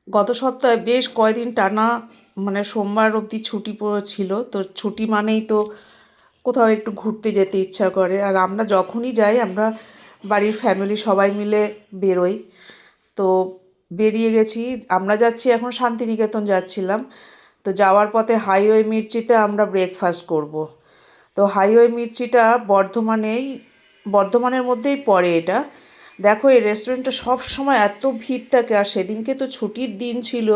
গত সপ্তাহে বেশ কয়দিন টানা মানে সোমবার অবধি ছুটি ছিল, তো ছুটি মানেই তো কোথাও একটু ঘুরতে যেতে ইচ্ছা করে। আর আমরা যখনই যাই আমরা বাড়ির ফ্যামিলি সবাই মিলে বেরোই। তো বেরিয়ে গেছি, আমরা যাচ্ছি এখন শান্তিনিকেতন যাচ্ছিলাম। তো যাওয়ার পথে হাইওয়ে মির্চিতে আমরা ব্রেকফাস্ট করব। তো হাইওয়ে মির্চিটা বর্ধমানের মধ্যেই পড়ে এটা। দেখো এই রেস্টুরেন্টটা সব সময় এত ভিড় থাকে, আর সেদিনকে তো ছুটির দিন ছিল,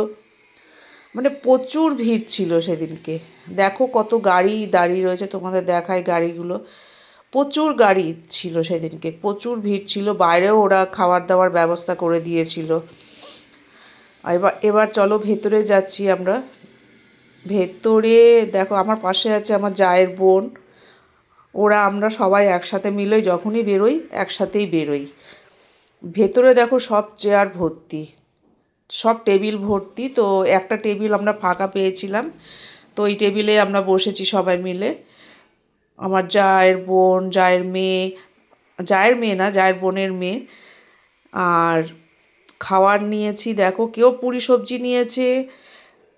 মানে প্রচুর ভিড় ছিল সেদিনকে। দেখো কত গাড়ি দাঁড়িয়ে রয়েছে, তোমাদের দেখায় গাড়িগুলো। প্রচুর গাড়ি ছিল সেদিনকে, প্রচুর ভিড় ছিল। বাইরেও ওরা খাবার দাবার ব্যবস্থা করে দিয়েছিল। এবার চলো ভেতরে যাচ্ছি আমরা। ভেতরে দেখো আমার পাশে আছে আমার জায়ের বোন। আমরা সবাই একসাথে মিলে যখনই বেরোই একসাথেই বেরোই। ভেতরে দেখো সব চেয়ার ভর্তি, সব টেবিল ভর্তি। তো একটা টেবিল আমরা ফাঁকা পেয়েছিলাম, তো ওই টেবিলে আমরা বসেছি সবাই মিলে। আমার জায়ের মেয়ে না, জায়ের বোনের মেয়ে। আর খাবার নিয়েছি দেখো, কেউ পুরি সবজি নিয়েছে,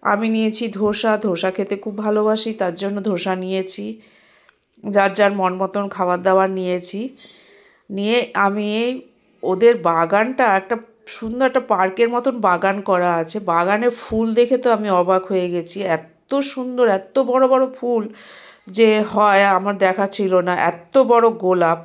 আমি নিয়েছি ধোসা। ধোসা খেতে খুব ভালোবাসি, তার জন্য ধোসা নিয়েছি। যার যার মন মতন খাবার দাবার নিয়েছি। নিয়ে আমি ওদের বাগানটা একটা সুন্দর একটা পার্কের মতন বাগান করা আছে। বাগানের ফুল দেখে তো আমি অবাক হয়ে গেছি, এত সুন্দর, এত বড় বড় ফুল যে হয় আমার দেখা ছিল না। এত বড় গোলাপ,